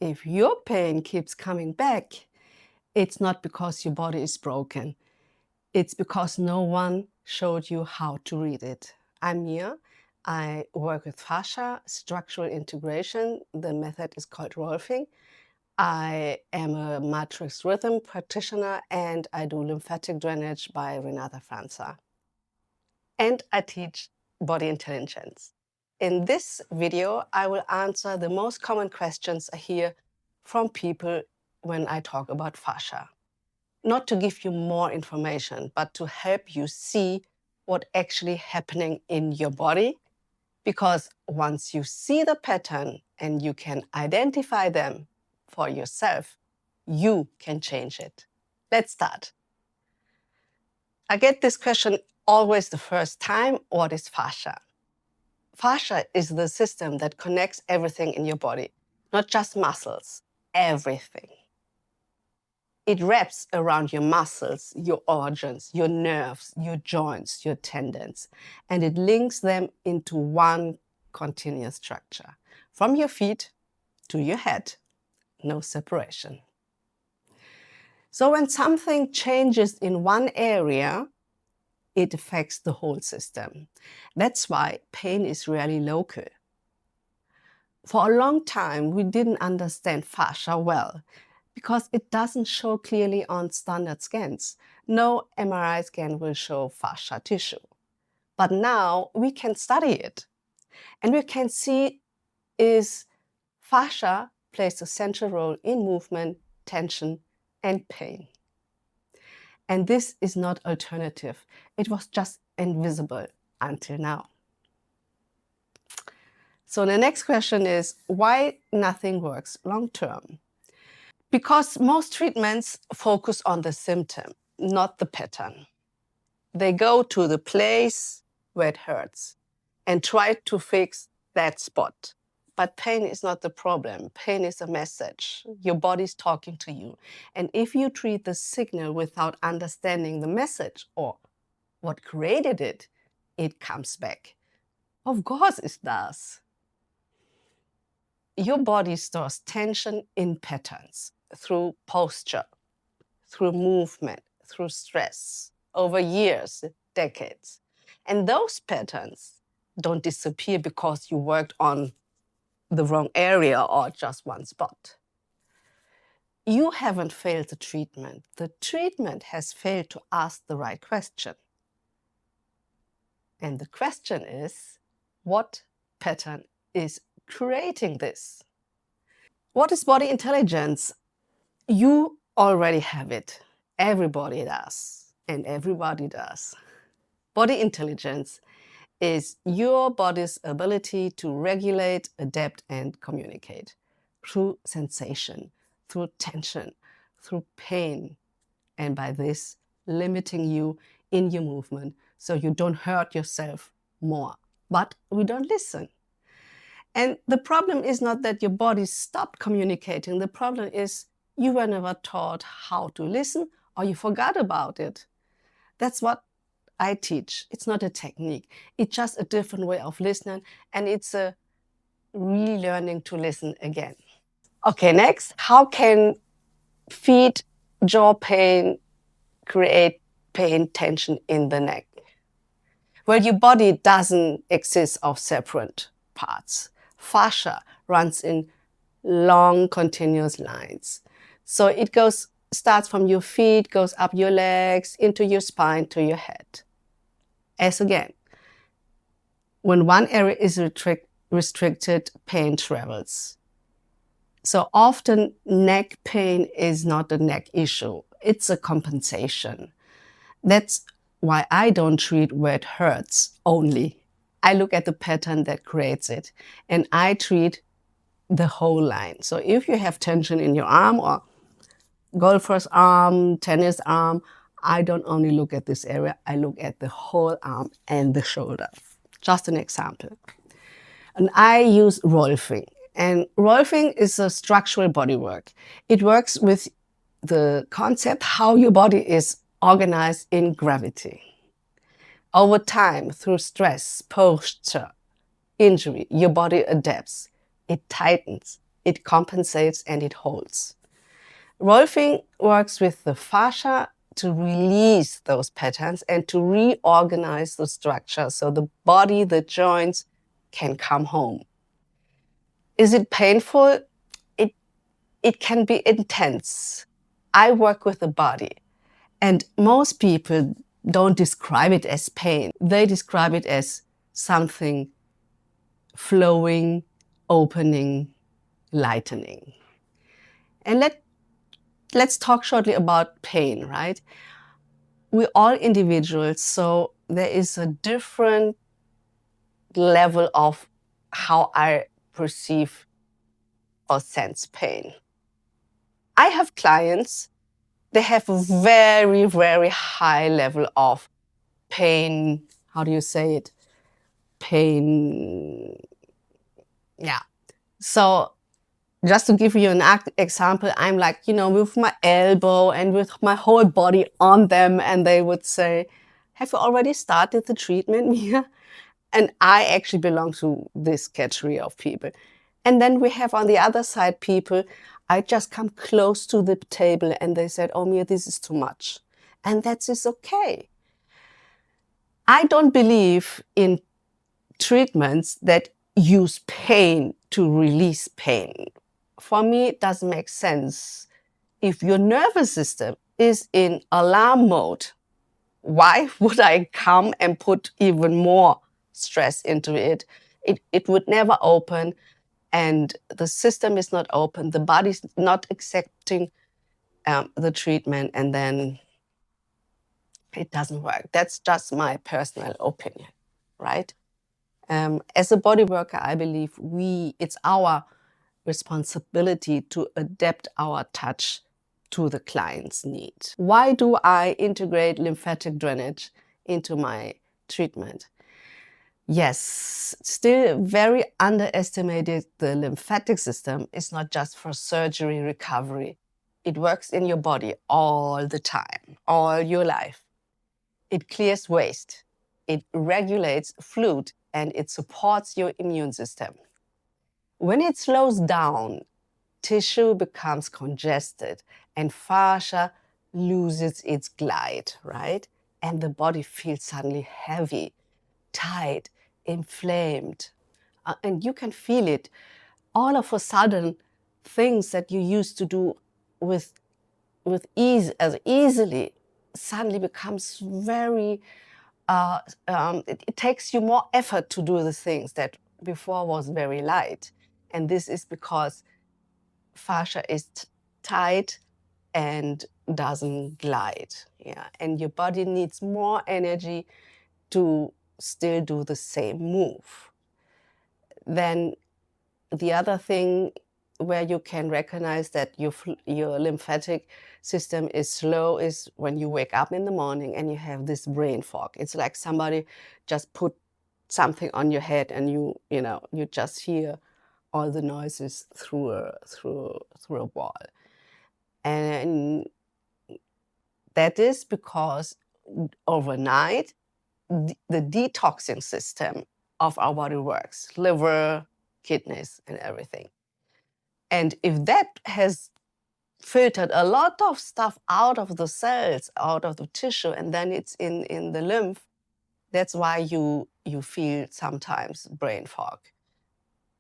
if your pain keeps coming back, it's not because your body is broken. It's because no one showed you how to read it. I'm Mia. I work with fascia, structural integration. The method is called Rolfing. I am a matrix rhythm practitioner and I do lymphatic drainage by Renata Franza. And I teach body intelligence. In this video, I will answer the most common questions I hear from people when I talk about fascia. Not to give you more information, but to help you see what's actually happening in your body. Because once you see the pattern and you can identify them for yourself, you can change it. Let's start. I get this question always the first time: what is fascia? Fascia is the system that connects everything in your body, not just muscles, everything. It wraps around your muscles, your organs, your nerves, your joints, your tendons, and it links them into one continuous structure. From your feet to your head, no separation. So when something changes in one area, it affects the whole system. That's why pain is rarely local. For a long time, we didn't understand fascia well because it doesn't show clearly on standard scans. No MRI scan will show fascia tissue. But now we can study it. And we can see is fascia plays a central role in movement, tension, and pain. And this is not alternative. It was just invisible until now. So the next question is, why nothing works long term? Because most treatments focus on the symptom, not the pattern. They go to the place where it hurts and try to fix that spot. But pain is not the problem. Pain is a message. Your body's talking to you. And if you treat the signal without understanding the message or what created it, it comes back. Of course it does. Your body stores tension in patterns through posture, through movement, through stress, over years, decades. And those patterns don't disappear because you worked on the wrong area or just one spot. You haven't failed the treatment. The treatment has failed to ask the right question. And the question is, what pattern is creating this? What is body intelligence? You already have it. Everybody does, and everybody does. Body intelligence is your body's ability to regulate, adapt, and communicate through sensation, through tension, through pain, and by this, limiting you in your movement so you don't hurt yourself more. But we don't listen. And the problem is not that your body stopped communicating. The problem is you were never taught how to listen or you forgot about it. That's what I teach. It's not a technique. It's just a different way of listening, and it's a relearning to listen again. Okay, next. How can feet, jaw pain create pain, tension in the neck? Well, your body doesn't exist of separate parts. Fascia runs in long continuous lines. So it starts from your feet, goes up your legs, into your spine, to your head. As again, when one area is restricted, pain travels. So often neck pain is not a neck issue, it's a compensation. That's why I don't treat where it hurts only. I look at the pattern that creates it, and I treat the whole line. So if you have tension in your arm or golfer's arm, tennis arm, I don't only look at this area, I look at the whole arm and the shoulder. Just an example. And I use Rolfing. And Rolfing is a structural body work. It works with the concept how your body is organized in gravity. Over time, through stress, posture, injury, your body adapts. It tightens, it compensates and it holds. Rolfing works with the fascia to release those patterns and to reorganize the structure so the body, the joints can come home. Is it painful? It, it can be intense. I work with the body, and most people don't describe it as pain. They describe it as something flowing, opening, lightening. And let's talk shortly about pain, right? We're all individuals, so there is a different level of how I perceive or sense pain. I have clients, they have a very, very high level of pain. How do you say it? Pain. Yeah. So just to give you an example, I'm like, with my elbow and with my whole body on them, and they would say, have you already started the treatment, Mia? And I actually belong to this category of people. And then we have on the other side people, I just come close to the table and they said, oh, Mia, this is too much. And that is okay. I don't believe in treatments that use pain to release pain. For me, it doesn't make sense. If your nervous system is in alarm mode, why would I come and put even more stress into it? It would never open, and the system is not open. The body's not accepting the treatment, and then it doesn't work. That's just my personal opinion, right? As a body worker, I believe it's our responsibility to adapt our touch to the client's need. Why do I integrate lymphatic drainage into my treatment? Yes, still very underestimated. The lymphatic system is not just for surgery recovery. It works in your body all the time, all your life. It clears waste, it regulates fluid, and it supports your immune system. When it slows down, tissue becomes congested and fascia loses its glide, right? And the body feels suddenly heavy, tight, inflamed. And you can feel it. All of a sudden, things that you used to do with ease, as easily, suddenly becomes very, it takes you more effort to do the things that before was very light. And this is because fascia is tight and doesn't glide. Yeah, and your body needs more energy to still do the same move. Then the other thing where you can recognize that your lymphatic system is slow is when you wake up in the morning and you have this brain fog. It's like somebody just put something on your head and you just hear all the noises through a wall. And that is because overnight, the detoxing system of our body works, liver, kidneys, and everything. And if that has filtered a lot of stuff out of the cells, out of the tissue, and then it's in the lymph, that's why you feel sometimes brain fog.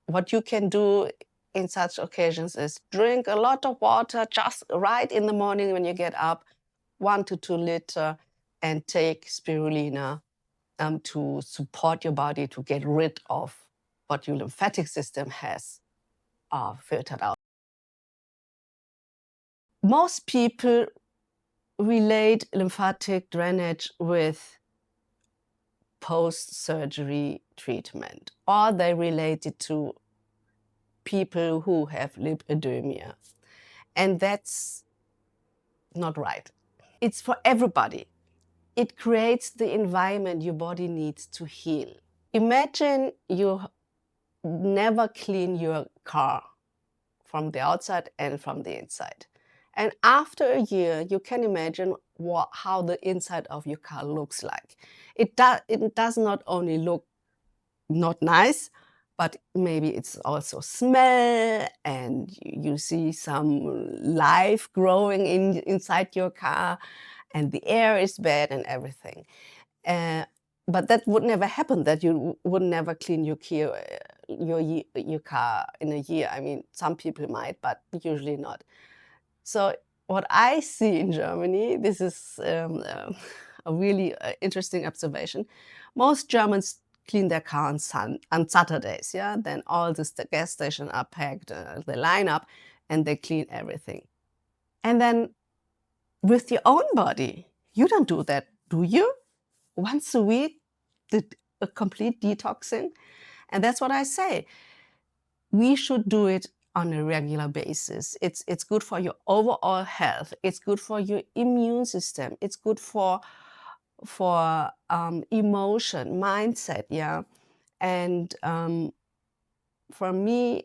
What you can do in such occasions is drink a lot of water just right in the morning when you get up, 1 to 2 liter, and take spirulina to support your body to get rid of what your lymphatic system has filtered out. Most people relate lymphatic drainage with post-surgery treatment, or they relate it to people who have lipedema. And that's not right. It's for everybody. It creates the environment your body needs to heal. Imagine you never clean your car from the outside and from the inside. And after a year, you can imagine how the inside of your car looks like. It does not only look not nice, but maybe it's also smell, and you see some life growing inside your car, and the air is bad and everything. Uh, but that would never happen, that you would never clean your car in a year. I mean, some people might, but usually not. So what I see in Germany, this is a really interesting observation. Most Germans clean their car on Saturdays, yeah? Then all the gas stations are packed, they line up, and they clean everything. And then with your own body, you don't do that, do you? Once a week, a complete detoxing? And that's what I say. We should do it on a regular basis. It's good for your overall health. It's good for your immune system. It's good for emotion, mindset, yeah. And for me,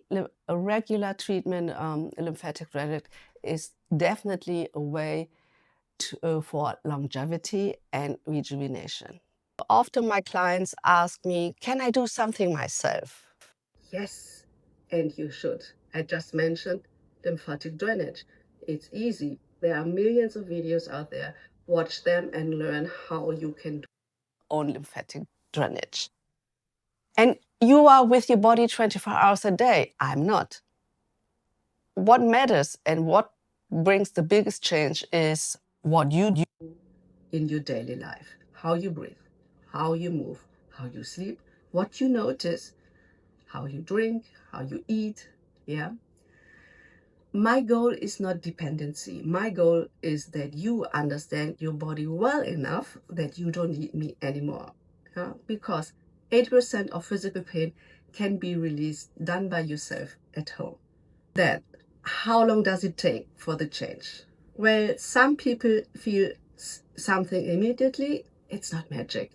a regular treatment, lymphatic drainage, is definitely a way for longevity and rejuvenation. Often my clients ask me, can I do something myself? Yes, and you should. I just mentioned lymphatic drainage. It's easy. There are millions of videos out there. Watch them and learn how you can do your own lymphatic drainage. And you are with your body 24 hours a day. I'm not. What matters and what brings the biggest change is what you do in your daily life. How you breathe, how you move, how you sleep, what you notice, how you drink, how you eat. Yeah. My goal is not dependency. My goal is that you understand your body well enough that you don't need me anymore. Yeah? Because 80% of physical pain can be released, done by yourself at home. Then, how long does it take for the change? Well, some people feel something immediately. It's not magic,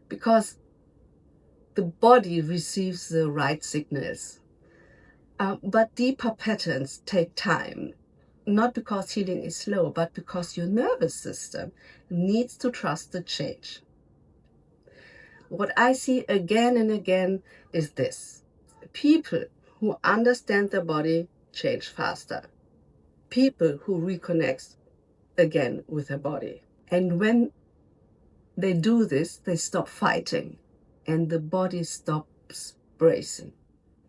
because the body receives the right signals. But deeper patterns take time, not because healing is slow, but because your nervous system needs to trust the change. What I see again and again is this: people who understand their body change faster. People who reconnect again with their body. And when they do this, they stop fighting and the body stops bracing.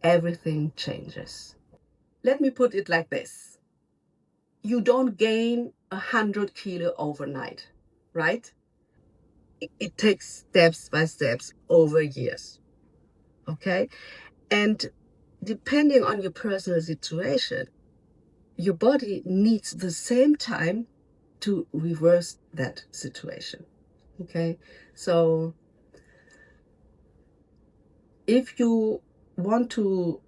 Everything changes. Let me put it like this: you don't gain 100 kilo overnight, right? It takes steps by steps over years, okay? And depending on your personal situation, your body needs the same time to reverse that situation, okay? So if you want to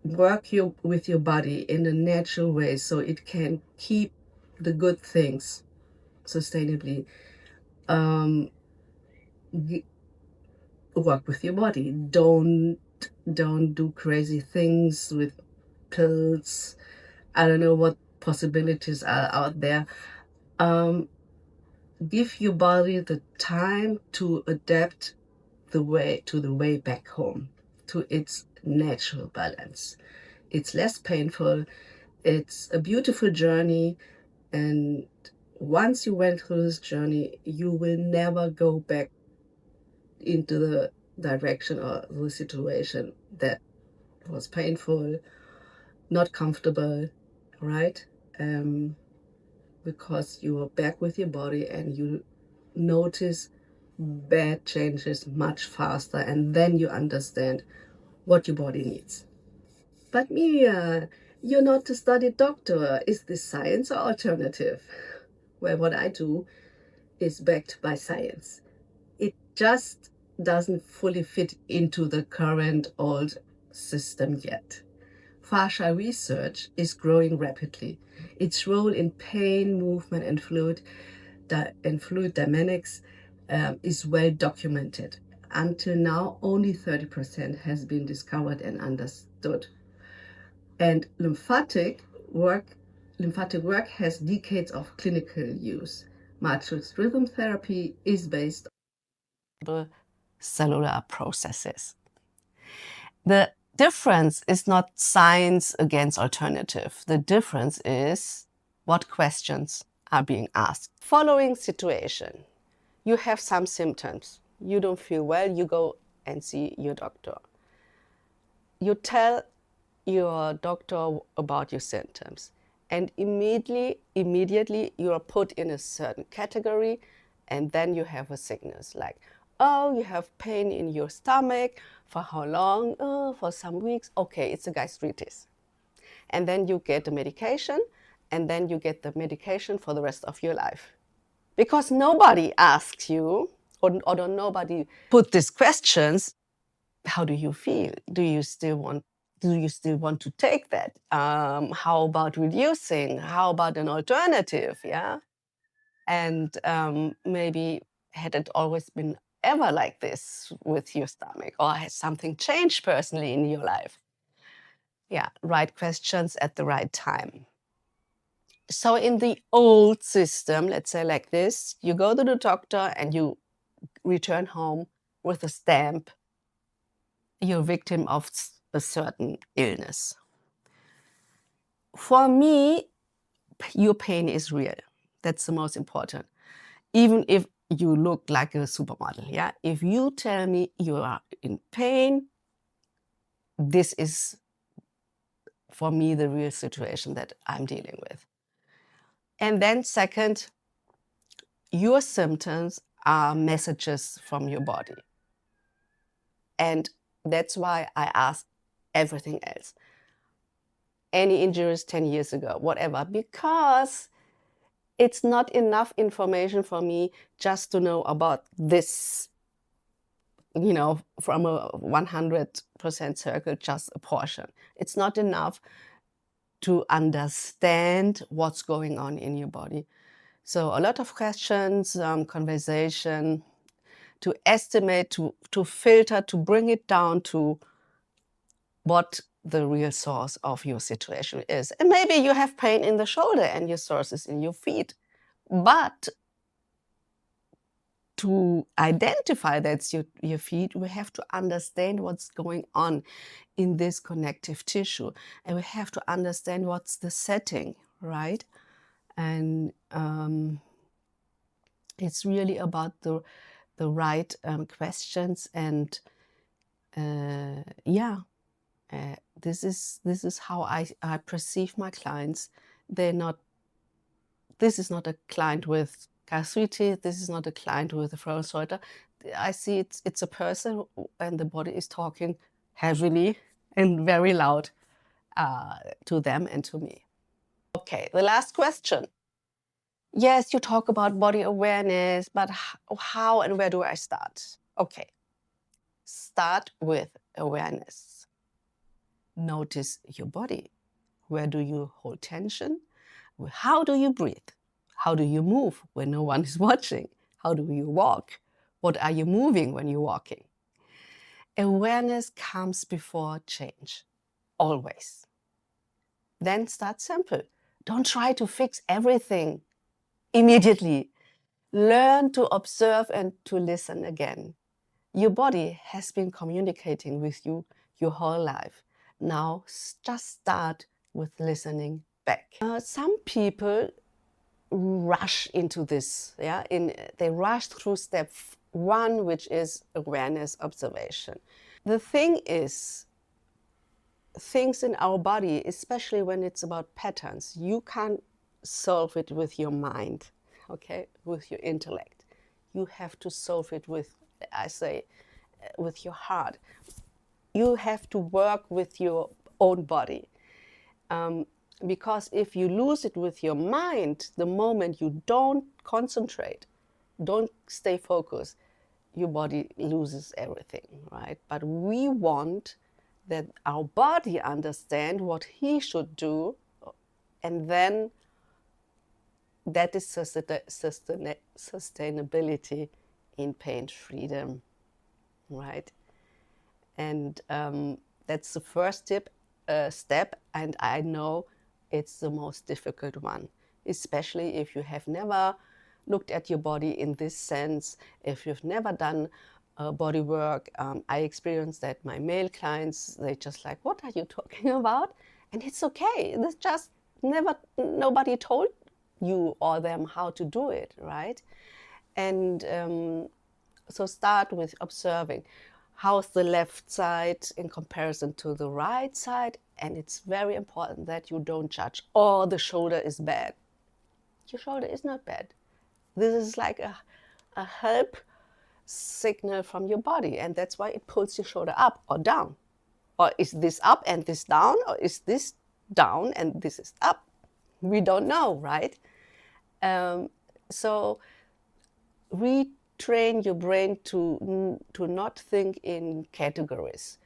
work with your body in a natural way so it can keep the good things sustainably, work with your body. Don't do crazy things with pills. I don't know what possibilities are out there. Give your body the time to adapt the way back home, to its natural balance. It's less painful. It's a beautiful journey, and once you went through this journey, you will never go back into the direction or the situation that was painful, not comfortable, right? Because you are back with your body and you notice bad changes much faster, and then you understand what your body needs. But Mia, you're not a studied doctor. Is this science or alternative? Well, what I do is backed by science. It just doesn't fully fit into the current old system yet. Fascia research is growing rapidly. Its role in pain, movement, and fluid dynamics is well documented. Until now, only 30% has been discovered and understood. And lymphatic work has decades of clinical use. Matrix rhythm therapy is based on cellular processes. The difference is not science against alternative. The difference is what questions are being asked. Following situation. You have some symptoms. You don't feel well, you go and see your doctor. You tell your doctor about your symptoms, and immediately you are put in a certain category, and then you have a sickness like, oh, you have pain in your stomach. For how long? Oh, for some weeks. Okay, it's a gastritis. And then you get the medication, and then you get the medication for the rest of your life. Because nobody asks you, or nobody put these questions, how do you feel? Do you still want to take that? How about reducing? How about an alternative? Yeah. And maybe had it always been ever like this with your stomach, or has something changed personally in your life? Yeah, right questions at the right time. So in the old system, let's say like this, you go to the doctor and you return home with a stamp. You're a victim of a certain illness. For me, your pain is real. That's the most important. Even if you look like a supermodel, yeah? If you tell me you are in pain, this is, for me, the real situation that I'm dealing with. And then second, your symptoms are messages from your body. And that's why I ask everything else. Any injuries 10 years ago, whatever, because it's not enough information for me just to know about this, from a 100% circle, just a portion. It's not enough to understand what's going on in your body. So a lot of questions, conversation, to estimate, to filter, to bring it down to what the real source of your situation is. And maybe you have pain in the shoulder and your source is in your feet. But to identify that's your feet, we have to understand what's going on in this connective tissue. And we have to understand what's the setting, right? And it's really about the right questions. And this is how I perceive my clients. This is not a client with gastritis. This is not a client with a throat ulcer. I see it's a person, and the body is talking heavily and very loud to them and to me. Okay, the last question. Yes, you talk about body awareness, but how and where do I start? Okay, start with awareness. Notice your body. Where do you hold tension? How do you breathe? How do you move when no one is watching? How do you walk? What are you moving when you're walking? Awareness comes before change, always. Then start simple. Don't try to fix everything immediately. Learn to observe and to listen again. Your body has been communicating with you your whole life. Now just start with listening back. Some people rush into this, they rush through step one, which is awareness observation. The thing is, things in our body, especially when it's about patterns, you can't solve it with your mind, okay, with your intellect. You have to solve it with, I say, with your heart. You have to work with your own body. Because if you lose it with your mind, the moment you don't concentrate, don't stay focused, your body loses everything, right? But we want that our body understand what he should do, and then that is sustainability in pain freedom, right? And that's the first step, and I know it's the most difficult one, especially if you have never looked at your body in this sense, if you've never done body work. I experienced that my male clients, they just like, what are you talking about? And it's okay. This just nobody told you or them how to do it, right? And so start with observing. How's the left side in comparison to the right side? And it's very important that you don't judge, oh, the shoulder is bad. Your shoulder is not bad. This is like a help signal from your body, and that's why it pulls your shoulder up or down. Or is this up and this down, or is this down and this is up? We don't know, right? So retrain your brain to not think in categories.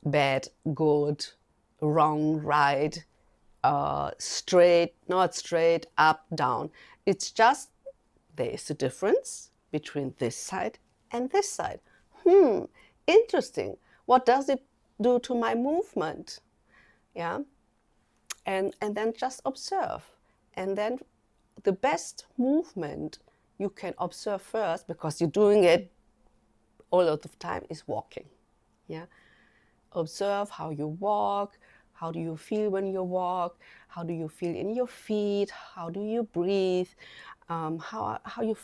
Bad, good, wrong, right, straight, not straight, up, down. It's just there is a difference between this side and this side. Interesting. What does it do to my movement? Yeah. And then just observe. And then the best movement you can observe first, because you're doing it all of the time, is walking. Yeah. Observe how you walk. How do you feel when you walk? How do you feel in your feet? How do you breathe? How your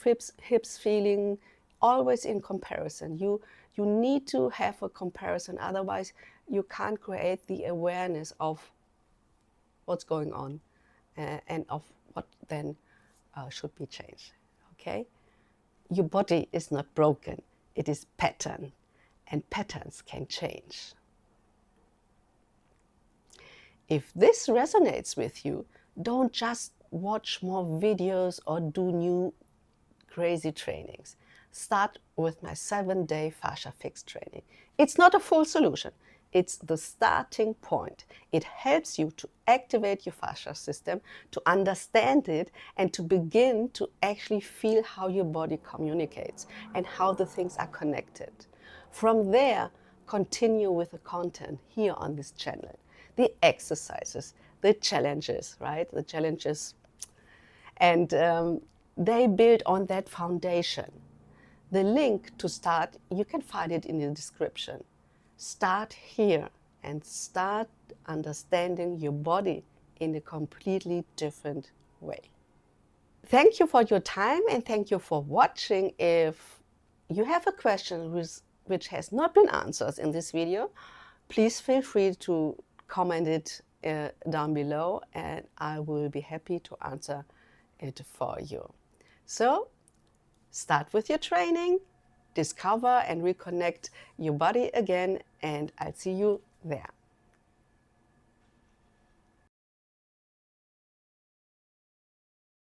hips feeling? Always in comparison. You need to have a comparison. Otherwise, you can't create the awareness of what's going on and of what then should be changed. Okay? Your body is not broken. It is pattern, and patterns can change. If this resonates with you, don't just watch more videos or do new crazy trainings. Start with my 7-day fascia fix training. It's not a full solution. It's the starting point. It helps you to activate your fascia system, to understand it, and to begin to actually feel how your body communicates and how the things are connected. From there, continue with the content here on this channel. The exercises, the challenges, right? The challenges. And they build on that foundation. The link to start, you can find it in the description. Start here and start understanding your body in a completely different way. Thank you for your time and thank you for watching. If you have a question which has not been answered in this video, please feel free to comment it down below and I will be happy to answer it for you. So start with your training, discover and reconnect your body again, and I'll see you there.